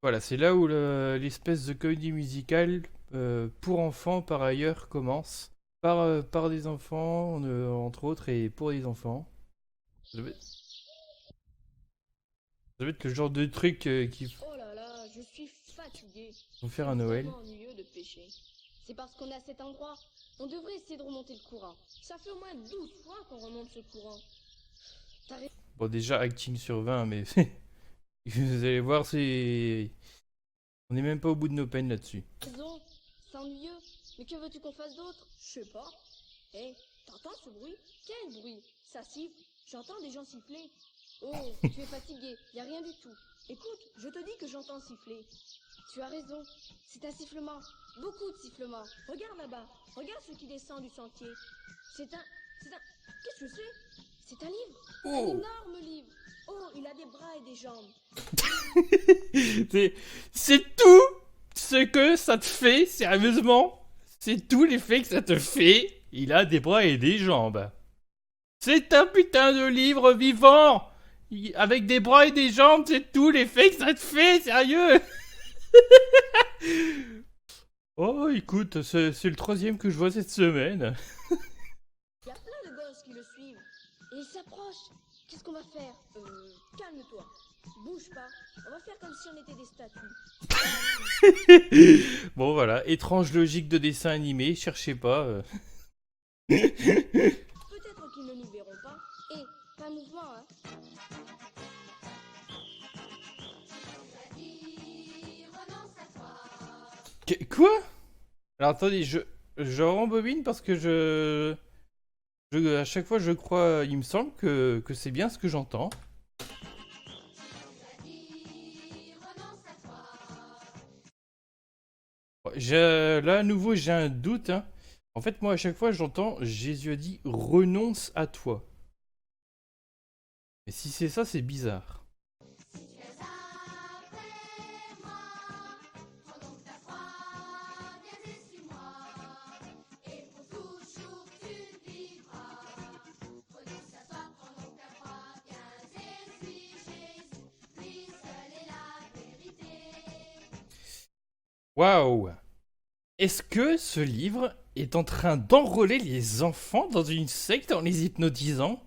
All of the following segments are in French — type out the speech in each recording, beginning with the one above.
Voilà, c'est là où l'espèce de comédie musicale pour enfants par ailleurs commence. Par des enfants, entre autres, et pour des enfants. Ça doit être, ça doit être le genre de truc qu'ils Oh là là, je suis fatiguée. vont C'est faire à Noël. vraiment ennuyeux de pêcher. C'est parce qu'on a cet endroit. On devrait essayer de remonter le courant. Ça fait au moins 12 fois qu'on remonte ce courant. T'as Bon, déjà, acting sur 20, mais vous allez voir, c'est. On n'est même pas au bout de nos peines là-dessus. raison, c'est ennuyeux. Mais que veux-tu qu'on fasse d'autre? Je sais pas. Hé, t'entends ce bruit? Quel bruit? Ça siffle. J'entends des gens siffler. Oh, tu es fatigué. Y a rien du tout. Écoute, je te dis que j'entends siffler. Tu as raison. C'est un sifflement. Beaucoup de sifflements. Regarde là-bas. Regarde ce qui descend du sentier. C'est un... C'est un... Qu'est-ce que c'est? C'est un livre. Un Oh. énorme livre. Oh, il a des bras et des jambes. c'est, c'est tout ce que ça te fait, sérieusement. C'est tout l'effet que ça te fait. Il a des bras et des jambes. C'est un putain de livre vivant. Avec des bras et des jambes, c'est tout l'effet que ça te fait, sérieux. Oh, écoute, c'est le troisième que je vois cette semaine. Il y a plein de gosses qui le suivent. Et ils s'approchent. Qu'est-ce qu'on va faire? Calme-toi. Bouge pas. On va faire comme si on était des statues. Bon, voilà, étrange logique de dessin animé, cherchez pas. Peut-être qu'ils ne nous verront pas. Et pas mouvement, hein. Quoi? Alors attendez, je rembobine parce que à chaque fois je crois, il me semble que c'est bien ce que j'entends. Là à nouveau j'ai un doute, hein. En fait moi à chaque fois j'entends Jésus a dit renonce à toi. Et si c'est ça c'est bizarre. Waouh! Est-ce que ce livre est en train d'enrôler les enfants dans une secte en les hypnotisant?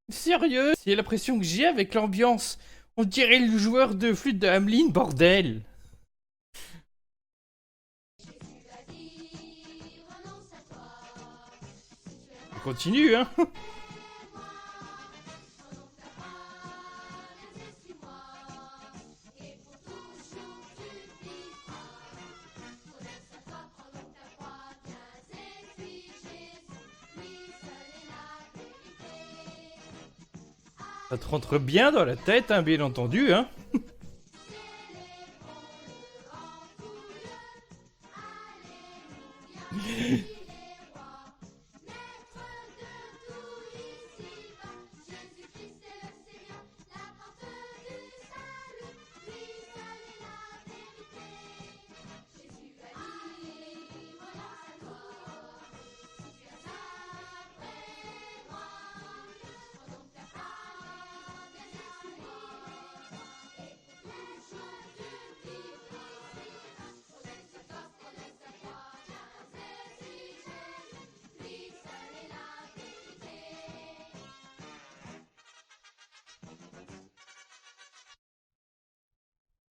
Sérieux? C'est l'impression que j'ai avec l'ambiance. On dirait le joueur de flûte de Hamelin, bordel! On continue, hein? Ça te rentre bien dans la tête, hein, bien entendu, hein?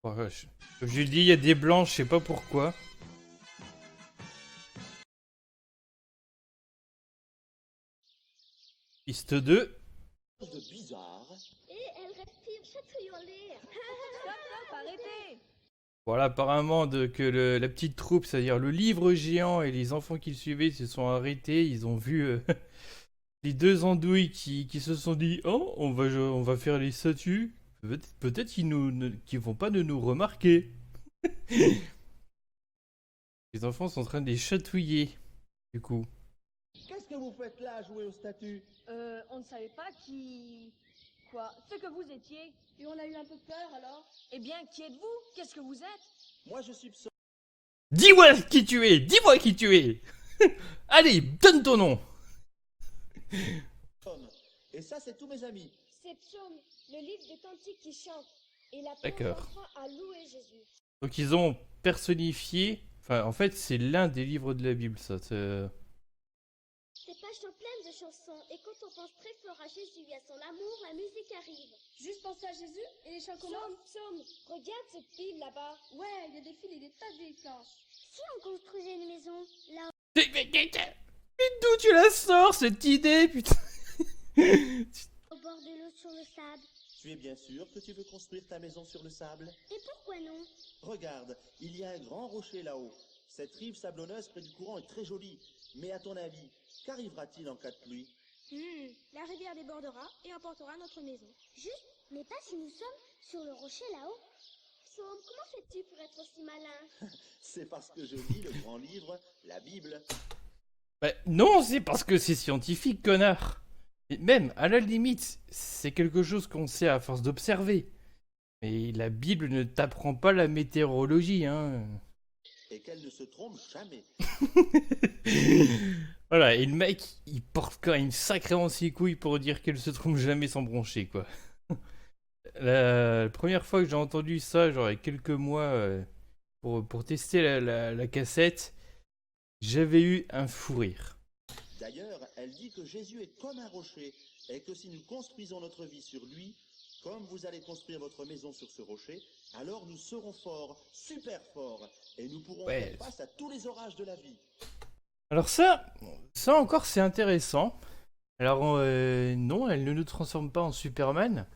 Oh, comme je le dis, il y a des blancs, je sais pas pourquoi. Piste 2. De bizarre. Et elle respire chatouillant l'air. Stop, stop, arrêtez. Voilà, apparemment que la petite troupe, c'est-à-dire le livre géant et les enfants qui le suivaient se sont arrêtés. Ils ont vu les deux andouilles qui se sont dit oh, on va faire les statues. Peut-être qu'ils vont pas de nous remarquer. Les enfants sont en train de les chatouiller, du coup. Qu'est-ce que vous faites là, jouer aux statues? On ne savait pas qui... Quoi? Ce que vous étiez. Et on a eu un peu peur alors. Eh bien, qui êtes-vous? Qu'est-ce que vous êtes? Moi, je suis Pson. Dis-moi qui tu es! Dis-moi qui tu es! Allez, donne ton nom! Et ça, c'est tous mes amis. C'est Psaume, le livre de cantiques qui chante. Et la D'accord. commencera à louer Jésus. Donc ils ont personnifié... Enfin, en fait, c'est l'un des livres de la Bible, ça. Ces pages sont pleines de chansons, et quand on pense très fort à Jésus et à son amour, la musique arrive. Juste penser à Jésus et les chants commencent. Psaume, regarde cette pile là-bas. Ouais, il y a des fils et des tas de vieilles planches. Si on construisait une maison, là Mais d'où tu la sors, cette idée, putain? au bord de l'eau sur le sable. Tu es bien sûr que tu veux construire ta maison sur le sable? Et pourquoi non? Regarde, il y a un grand rocher là-haut. Cette rive sablonneuse près du courant est très jolie. Mais à ton avis, qu'arrivera-t-il en cas de pluie? La rivière débordera et emportera notre maison. Juste, mais pas si nous sommes sur le rocher là-haut. Psaume, comment fais-tu pour être aussi malin? C'est parce que je lis le grand livre, la Bible. Bah, non, c'est parce que c'est scientifique, connard. Et même, à la limite, c'est quelque chose qu'on sait à force d'observer. Mais la Bible ne t'apprend pas la météorologie, hein. Et qu'elle ne se trompe jamais. Voilà, et le mec, il porte quand même sacrément ses couilles pour dire qu'elle se trompe jamais sans broncher, quoi. La première fois que j'ai entendu ça, genre il y a quelques mois, pour tester la cassette, j'avais eu un fou rire. D'ailleurs, elle dit que Jésus est comme un rocher et que si nous construisons notre vie sur lui, comme vous allez construire votre maison sur ce rocher, alors nous serons forts, super forts, et nous pourrons Ouais. faire face à tous les orages de la vie. Alors ça encore c'est intéressant. Alors non, elle ne nous transforme pas en Superman,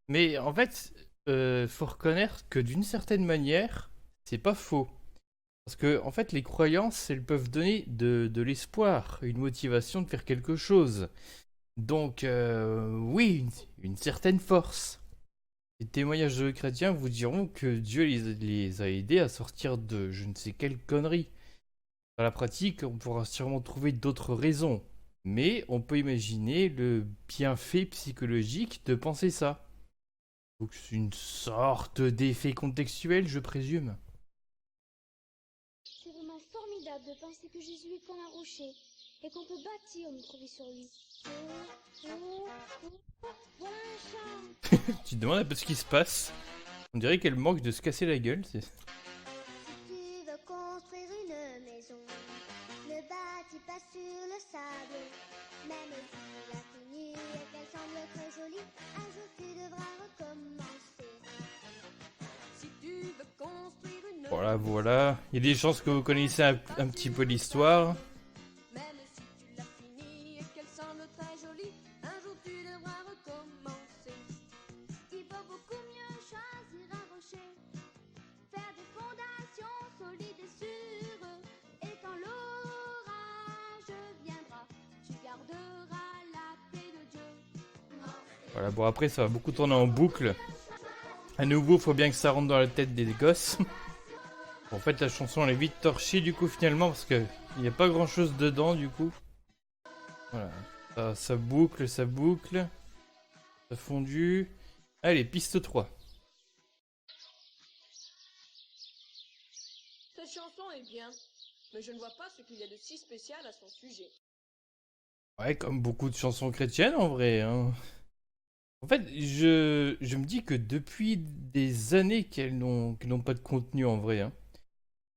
mais en fait, faut reconnaître que d'une certaine manière, c'est pas faux. Parce que en fait, les croyances, elles peuvent donner de l'espoir, une motivation de faire quelque chose. Donc oui, une certaine force. Les témoignages de chrétiens vous diront que Dieu les a aidés à sortir de je ne sais quelle connerie. Dans la pratique, on pourra sûrement trouver d'autres raisons, mais on peut imaginer le bienfait psychologique de penser ça. Donc c'est une sorte d'effet contextuel, je présume. C'est vraiment formidable de penser que Jésus est comme un rocher et qu'on peut bâtir notre vie sur lui. Voilà un chat. Tu te demandes un peu ce qui se passe. On dirait qu'elle manque de se casser la gueule. Si tu veux construire une maison, ne bâtis pas sur le sable. Même si tu l'as finie et qu'elle semble très jolie, un jour tu devras recommencer. Si tu veux construire une Voilà. Il y a des chances que vous connaissez un petit peu l'histoire. même si tu l'as finie et qu'elle semble très jolie, un jour tu devras recommencer. Il vaut beaucoup mieux choisir un rocher, faire des fondations solides et sûres. Et quand l'orage viendra, tu garderas la paix de Dieu. Voilà, bon après ça va beaucoup tourner en boucle. À nouveau, faut bien que ça rentre dans la tête des gosses. En fait, la chanson elle est vite torchée du coup finalement parce que il n'y a pas grand chose dedans du coup. Voilà, ça boucle, ça fondu. Allez, piste 3. Cette chanson est bien, mais je ne vois pas ce qu'il y a de si spécial à son sujet. Ouais, comme beaucoup de chansons chrétiennes en vrai. Hein. En fait, je me dis que depuis des années qu'elles n'ont pas de contenu en vrai. Hein.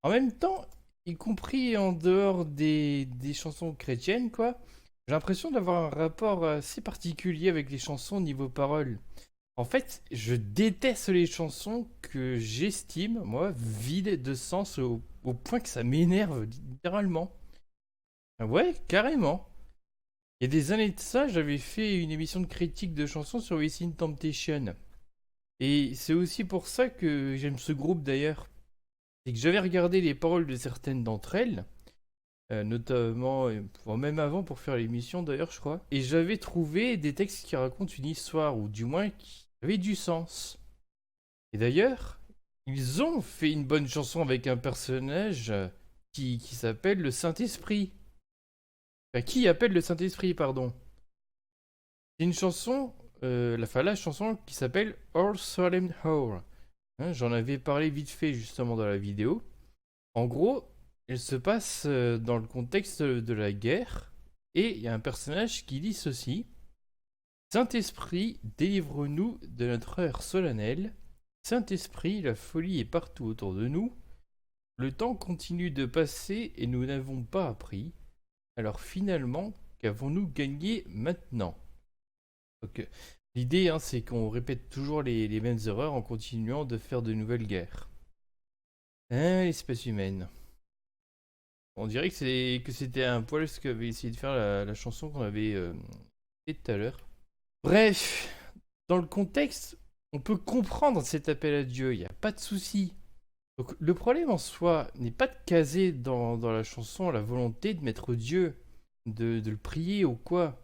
En même temps, y compris en dehors des chansons chrétiennes, quoi, j'ai l'impression d'avoir un rapport assez particulier avec les chansons niveau paroles. En fait, je déteste les chansons que j'estime, moi, vides de sens au point que ça m'énerve, littéralement. Ah ouais, carrément. Il y a des années de ça, j'avais fait une émission de critique de chansons sur Within Temptation. Et c'est aussi pour ça que j'aime ce groupe d'ailleurs. C'est que j'avais regardé les paroles de certaines d'entre elles, notamment, même avant pour faire l'émission d'ailleurs, je crois. Et j'avais trouvé des textes qui racontent une histoire, ou du moins qui avaient du sens. Et d'ailleurs, ils ont fait une bonne chanson avec un personnage qui s'appelle le Saint-Esprit. Enfin, qui appelle le Saint-Esprit, pardon. C'est une chanson, la chanson qui s'appelle All Solemn Hour. Hein, j'en avais parlé vite fait justement dans la vidéo. En gros, elle se passe dans le contexte de la guerre. Et il y a un personnage qui dit ceci. Saint-Esprit, délivre-nous de notre heure solennelle. Saint-Esprit, la folie est partout autour de nous. Le temps continue de passer et nous n'avons pas appris. Alors finalement, qu'avons-nous gagné maintenant? Donc, l'idée, hein, c'est qu'on répète toujours les mêmes erreurs en continuant de faire de nouvelles guerres. Hein, l'espèce humaine. On dirait que c'était un poil ce qu'avait essayé de faire la chanson qu'on avait fait tout à l'heure. Bref, dans le contexte, on peut comprendre cet appel à Dieu, il n'y a pas de souci. Donc le problème en soi n'est pas de caser dans la chanson la volonté de mettre Dieu, de le prier ou quoi.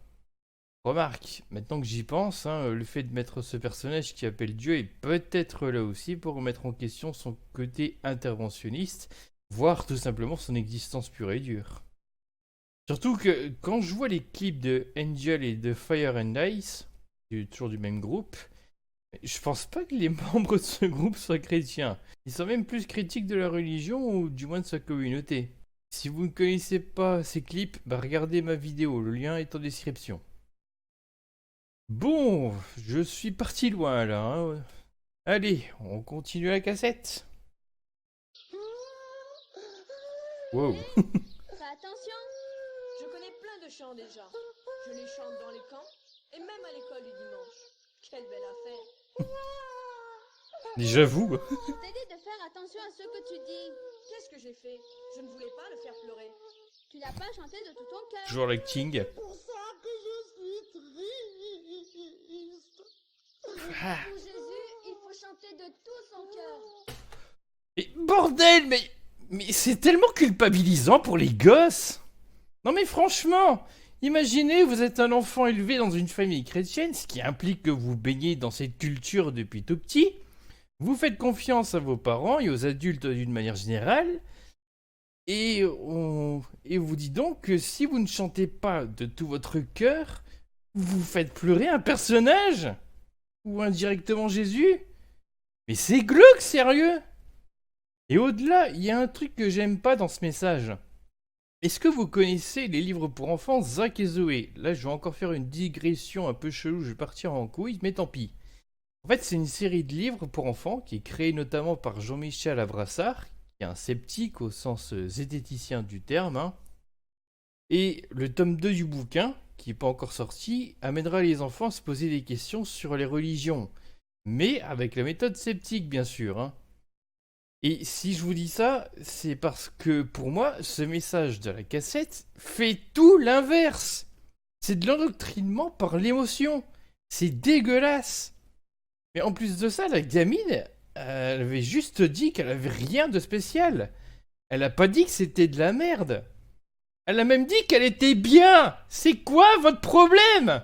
Remarque, maintenant que j'y pense, hein, le fait de mettre ce personnage qui appelle Dieu est peut-être là aussi pour remettre en question son côté interventionniste, voire tout simplement son existence pure et dure. Surtout que quand je vois les clips de Angel et de Fire and Ice, toujours du même groupe, je pense pas que les membres de ce groupe soient chrétiens. Ils sont même plus critiques de la religion ou du moins de sa communauté. Si vous ne connaissez pas ces clips, bah regardez ma vidéo, le lien est en description. Bon, je suis parti loin là. Hein. Allez, on continue la cassette. Wow. Fais attention. Je connais plein de chants déjà. Je les chante dans les camps et même à l'école du dimanche. Quelle belle affaire. J'avoue. Je t'ai dit de faire attention à ce que tu dis. Qu'est-ce que j'ai fait? Je ne voulais pas le faire pleurer. Tu n'as pas chanté de tout ton cœur. Toujours l'acting. C'est pour ça que je suis triste. Ah. Pour Jésus, il faut chanter de tout son cœur. Mais bordel, mais c'est tellement culpabilisant pour les gosses. Non mais franchement, imaginez vous êtes un enfant élevé dans une famille chrétienne, ce qui implique que vous baignez dans cette culture depuis tout petit. Vous faites confiance à vos parents et aux adultes d'une manière générale. Et vous dit donc que si vous ne chantez pas de tout votre cœur, vous faites pleurer un personnage? Ou indirectement Jésus? Mais c'est glauque, sérieux! Et au-delà, il y a un truc que j'aime pas dans ce message. Est-ce que vous connaissez les livres pour enfants Zach et Zoé? Là, je vais encore faire une digression un peu chelou, je vais partir en couille, mais tant pis. En fait, c'est une série de livres pour enfants qui est créée notamment par Jean-Michel Abrassard, qui est un sceptique au sens zététicien du terme. Hein. Et le tome 2 du bouquin, qui n'est pas encore sorti, amènera les enfants à se poser des questions sur les religions. Mais avec la méthode sceptique, bien sûr. Hein. Et si je vous dis ça, c'est parce que pour moi, ce message de la cassette fait tout l'inverse. C'est de l'endoctrinement par l'émotion. C'est dégueulasse. Mais en plus de ça, la gamine, elle avait juste dit qu'elle avait rien de spécial. Elle a pas dit que c'était de la merde. Elle a même dit qu'elle était bien. C'est quoi votre problème?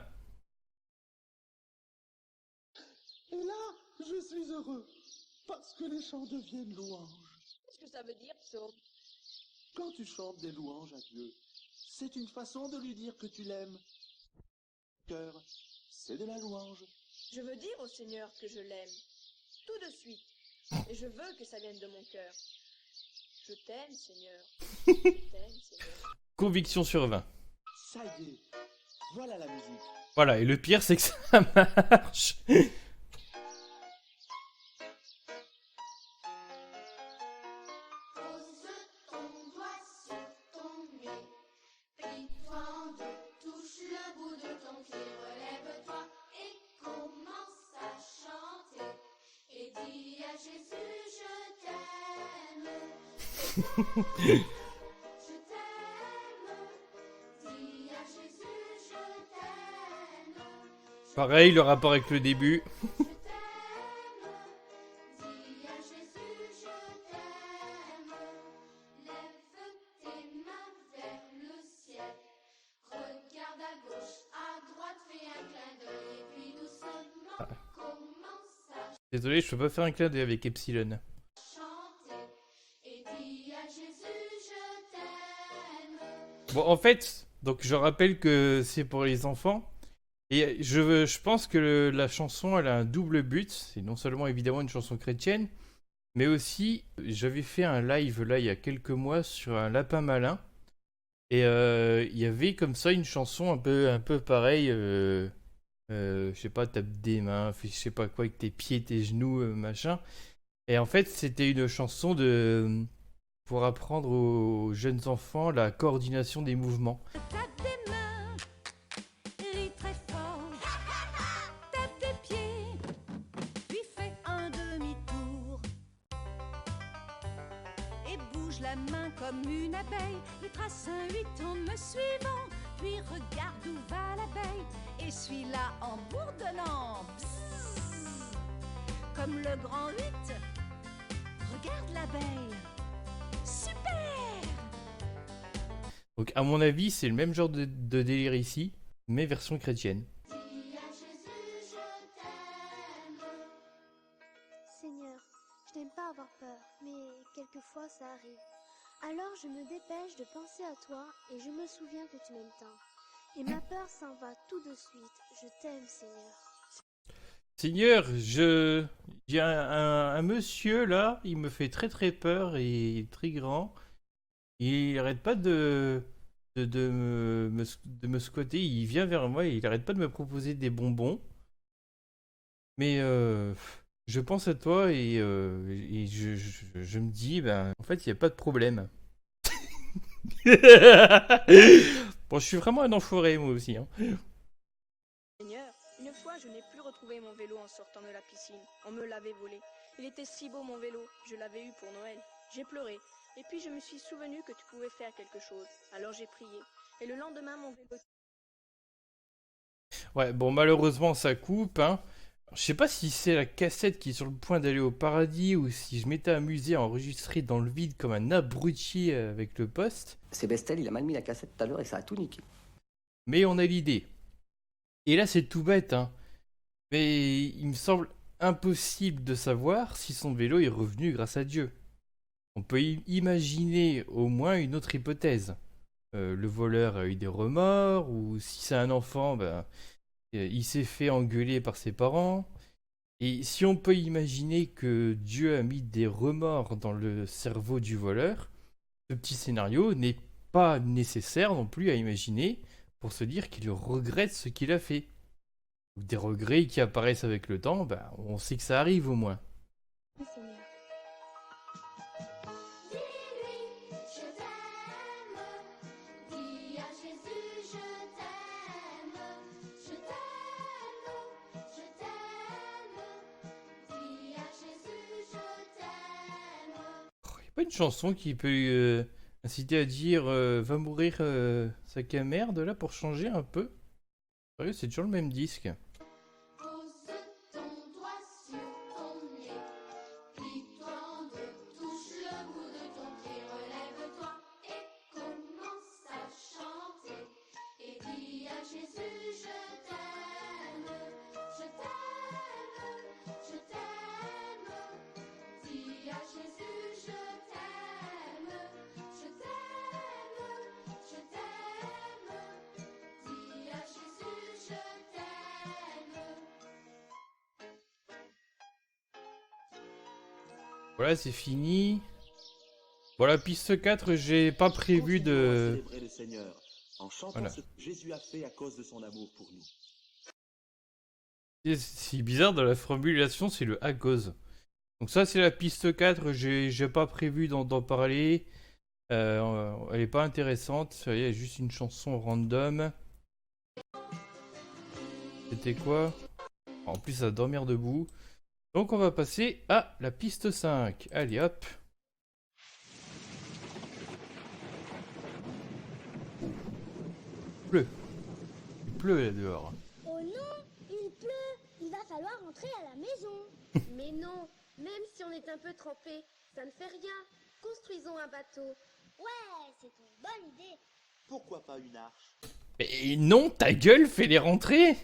Et là, je suis heureux. Parce que les chants deviennent louanges. Qu'est-ce que ça veut dire, psaume? Quand tu chantes des louanges à Dieu, c'est une façon de lui dire que tu l'aimes. Cœur, c'est de la louange. Je veux dire au Seigneur que je l'aime. Tout de suite. Et je veux que ça vienne de mon cœur. Je t'aime, Seigneur. Je t'aime, Seigneur. Conviction sur 20. Ça y est, voilà la musique. Voilà, et le pire, c'est que ça marche. Pose ton doigt sur ton nez, puis prends deux touches le bout de ton pied, relève-toi et commence à chanter. Et dis à Jésus, je t'aime. Je t'aime. Dis à Jésus, je t'aime. Pareil, le rapport avec le début. Je t'aime. Dis à Jésus, je t'aime. Lève tes mains vers le ciel. Regarde à gauche, à droite, fais un clin d'œil. Et puis doucement, commence à Désolé, je peux pas faire un clin d'œil avec Epsilon. chanter. Et dis à Jésus, je t'aime. Bon, en fait, donc je rappelle que c'est pour les enfants. Et je pense que la chanson, elle a un double but. C'est non seulement évidemment une chanson chrétienne, mais aussi, j'avais fait un live là il y a quelques mois sur un lapin malin. Et il y avait comme ça une chanson un peu pareille je sais pas, tape des mains, fais je sais pas quoi avec tes pieds, tes genoux, machin. Et en fait, c'était une chanson de pour apprendre aux jeunes enfants la coordination des mouvements. Tape des mains, ris très fort. Tape des pieds, puis fais un demi-tour. Et bouge la main comme une abeille. Et trace un 8 en me suivant. Puis regarde où va l'abeille. Et suis-la en bourdonnant. Bzzz. Comme le grand 8. Regarde l'abeille. Super! Donc à mon avis, c'est le même genre de délire ici, mais version chrétienne. Seigneur, je n'aime pas avoir peur, mais quelquefois ça arrive. Alors je me dépêche de penser à toi et je me souviens que tu m'aimes tant. Et ma peur s'en va tout de suite. Je t'aime, Seigneur. Seigneur, il y a un monsieur là, il me fait très très peur et il est très grand. Il arrête pas de me squatter, il vient vers moi et il arrête pas de me proposer des bonbons. Mais je pense à toi et je me dis, ben, en fait, il n'y a pas de problème. Bon, je suis vraiment un enfoiré moi aussi. Hein. Seigneur, une fois je n'ai plus retrouvé mon vélo en sortant de la piscine. On me l'avait volé. Il était si beau mon vélo, je l'avais eu pour Noël. J'ai pleuré, et puis je me suis souvenu que tu pouvais faire quelque chose. Alors j'ai prié, et le lendemain mon vélo... Ouais, bon, malheureusement, ça coupe. Hein. Je sais pas si c'est la cassette qui est sur le point d'aller au paradis ou si je m'étais amusé à enregistrer dans le vide comme un abruti avec le poste. C'est Bestel, il a mal mis la cassette tout à l'heure et ça a tout niqué. Mais on a l'idée. Et là, c'est tout bête, hein. Mais il me semble impossible de savoir si son vélo est revenu grâce à Dieu. On peut imaginer au moins une autre hypothèse. Le voleur a eu des remords, ou si c'est un enfant, ben, il s'est fait engueuler par ses parents. Et si on peut imaginer que Dieu a mis des remords dans le cerveau du voleur, ce petit scénario n'est pas nécessaire non plus à imaginer pour se dire qu'il regrette ce qu'il a fait. Des regrets qui apparaissent avec le temps, ben, on sait que ça arrive au moins. Oui, Seigneur. Dis-lui, je t'aime. Dis à Jésus, je t'aime. Je t'aime, je t'aime. Dis à Jésus, je t'aime. Y a pas une chanson qui peut inciter à dire va mourir sac à merde là pour changer un peu? Sérieux, c'est toujours le même disque. Pose ton doigt sur ton nez. Plie-toi en deux, touche le bout de ton pied, relève-toi et commence à chanter. Et dis à Jésus, je t'aime, je t'aime, je t'aime. Dis à Jésus, je t'aime, je t'aime, je t'aime. Dis à Jésus, je t'aime. Voilà, c'est fini. Voilà, piste 4, j'ai pas prévu Continuons à de... célébrer le Seigneur en chantant Voilà. ce que Jésus a fait à cause de son amour pour nous. C'est bizarre dans la formulation, c'est le à cause. Donc ça, c'est la piste 4, j'ai pas prévu d'en parler. Elle est pas intéressante, il y a juste une chanson random. C'était quoi? En plus, ça va dormir debout. Donc on va passer à la piste 5. Allez hop. Il pleut. Il pleut là dehors. Oh non, il pleut. Il va falloir rentrer à la maison. Mais non, même si on est un peu trempé, ça ne fait rien. Construisons un bateau. Ouais, c'est une bonne idée. Pourquoi pas une arche? Et non, ta gueule, fais-les rentrer.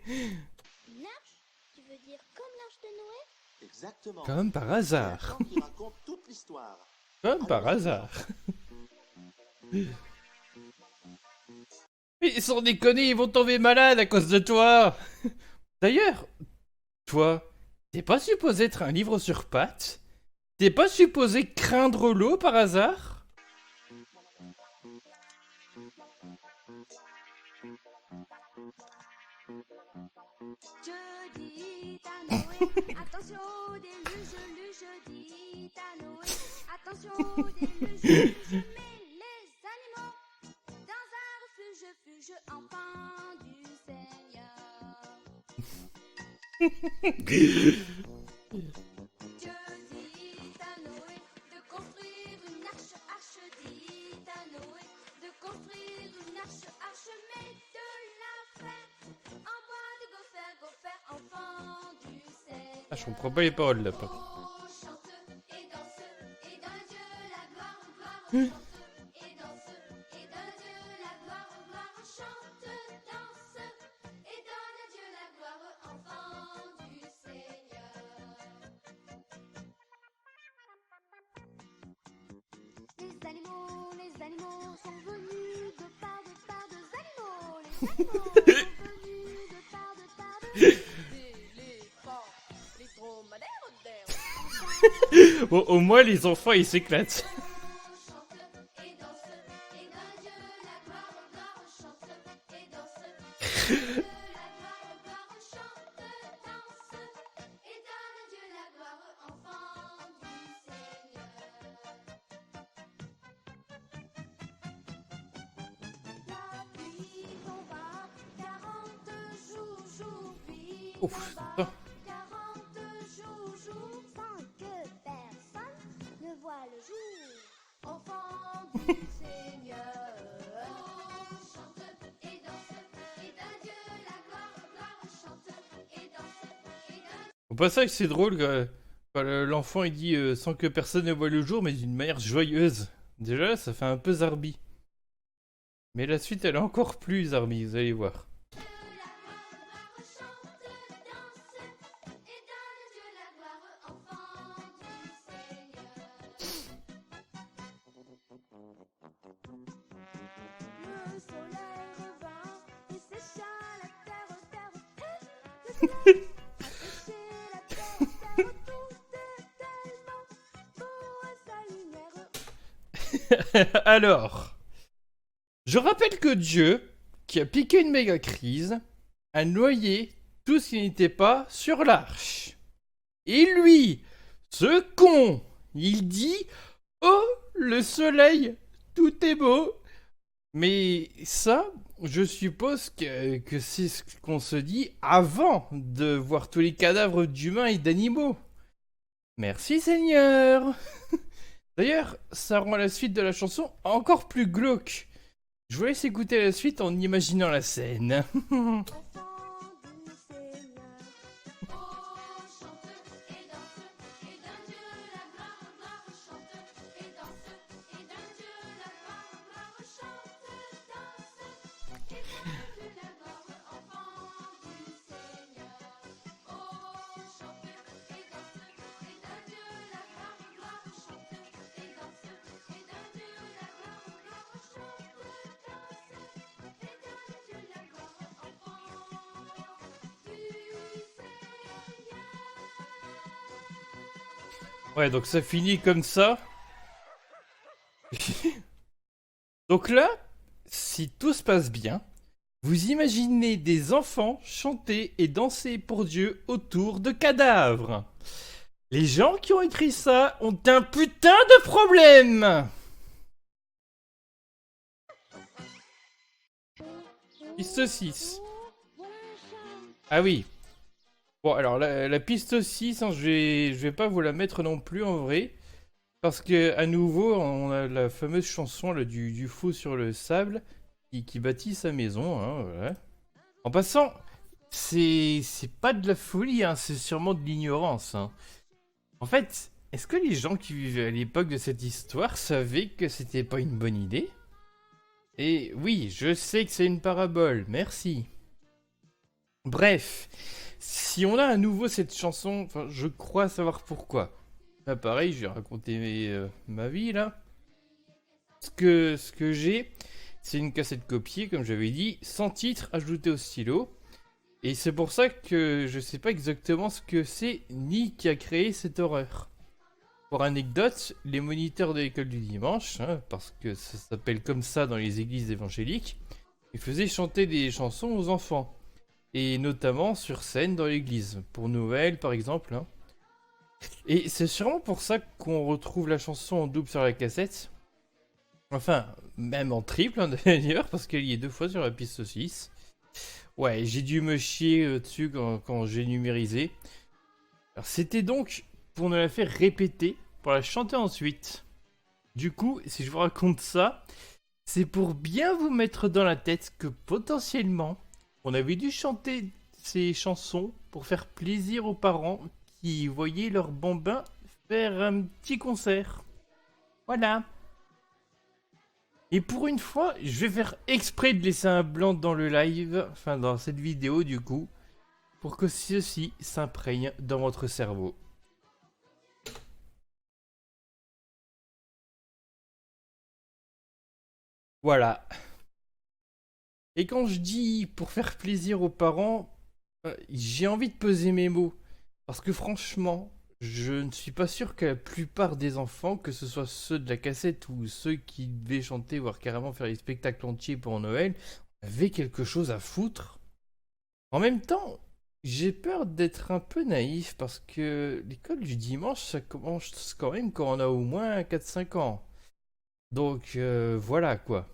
Une arche? Tu veux dire comme l'arche de Noé? Exactement. Comme par C'est un hasard. chant qui raconte toute l'histoire. Comme par Alors, hasard. Mais sans déconner, ils vont tomber malades à cause de toi. D'ailleurs, toi, t'es pas supposé être un livre sur pattes? T'es pas supposé craindre l'eau par hasard? Je dis à Noé, attention au déluge, je dis à Noé, attention au déluge, je mets les animaux dans un refuge, enfant du Seigneur. Dieu dit à Noé de construire une arche dit à Noé de construire une arche, mais de la faire en bois de gopher, enfant du Seigneur. Ah, je comprends pas les paroles là. Oh, chante et danse, et donne à Dieu la gloire, chante et danse, et donne à Dieu la gloire, chante, danse, et donne à Dieu la gloire, enfant du Seigneur. Les animaux sont venus de part, des animaux, les animaux sont venus de part, des éléphants, les dromadaires d'air. Bon, au moins les enfants ils s'éclatent. Chante et danse, et donne à Dieu la gloire, chante et danse, et donne à Dieu la gloire, chante, danse, et donne à Dieu la gloire, enfant du Seigneur. La pluie tomba, 40 jours, pluie Ouf, tomba, 40 jours, sans que personne ne voit le jour. Enfant du Seigneur, chante et danse, et donne Dieu la gloire, chante et danse, et donne. Au passage, c'est drôle quand l'enfant il dit sans que personne ne voit le jour, mais d'une manière joyeuse. Déjà, ça fait un peu zarbi. Mais la suite, elle est encore plus zarbi, vous allez voir. Le soleil revint et sécha la terre, sécher la terre, tout est tellement beau à sa lumière. Alors, je rappelle que Dieu, qui a piqué une méga crise, a noyé tout ce qui n'était pas sur l'arche. Et lui, ce con, il dit « Oh, le soleil, tout est beau !» Mais ça, je suppose que c'est ce qu'on se dit avant de voir tous les cadavres d'humains et d'animaux. Merci Seigneur. D'ailleurs, ça rend la suite de la chanson encore plus glauque. Je vous laisse écouter la suite en imaginant la scène. Enfant du Seigneur, oh chante et danse, et donne Dieu la gloire, chante et danse, et donne Dieu la gloire, chante, danse, et donne Dieu la gloire, enfant du Seigneur. Oh chante et danse, et donne Dieu la gloire, chante et danse, et donne Dieu la gloire, chante, danse, et donne Dieu la gloire, enfant du Seigneur. Ouais, donc ça finit comme ça. Donc là, si tout se passe bien, vous imaginez des enfants chanter et danser pour Dieu autour de cadavres. Les gens qui ont écrit ça ont un putain de problème. Piste 6. Ah oui. Bon, alors la piste 6, hein, je vais pas vous la mettre non plus en vrai. Parce que à nouveau, on a la fameuse chanson là, du fou sur le sable qui bâtit sa maison. Hein, voilà. En passant, c'est pas de la folie, hein, c'est sûrement de l'ignorance. Hein. En fait, est-ce que les gens qui vivaient à l'époque de cette histoire savaient que c'était pas une bonne idée? Et oui, je sais que c'est une parabole, merci. Bref, si on a à nouveau cette chanson, enfin, je crois savoir pourquoi. Là, pareil, je vais raconter ma vie, là. Ce que j'ai, c'est une cassette copiée, comme j'avais dit, sans titre ajouté au stylo. Et c'est pour ça que je sais pas exactement ce que c'est, ni qui a créé cette horreur. Pour anecdote, les moniteurs de l'école du dimanche, hein, parce que ça s'appelle comme ça dans les églises évangéliques, ils faisaient chanter des chansons aux enfants. et notamment sur scène dans l'église, pour Noël par exemple, hein. Et c'est sûrement pour ça qu'on retrouve la chanson en double sur la cassette. Enfin, même en triple hein, d'ailleurs, parce qu'elle y est 2 fois sur la piste 6. Ouais, j'ai dû me chier dessus quand j'ai numérisé. Alors c'était donc pour nous la faire répéter, pour la chanter ensuite. Du coup, si je vous raconte ça, c'est pour bien vous mettre dans la tête que potentiellement, on avait dû chanter ces chansons pour faire plaisir aux parents qui voyaient leurs bambins faire un petit concert. Voilà. Et pour une fois, je vais faire exprès de laisser un blanc dans le live, enfin dans cette vidéo du coup, pour que ceci s'imprègne dans votre cerveau. Voilà. Et quand je dis pour faire plaisir aux parents, j'ai envie de peser mes mots. Parce que franchement, je ne suis pas sûr que la plupart des enfants, que ce soit ceux de la cassette ou ceux qui devaient chanter, voire carrément faire des spectacles entiers pour Noël, avaient quelque chose à foutre. En même temps, j'ai peur d'être un peu naïf parce que l'école du dimanche, ça commence quand même quand on a au moins 4-5 ans. Donc voilà quoi.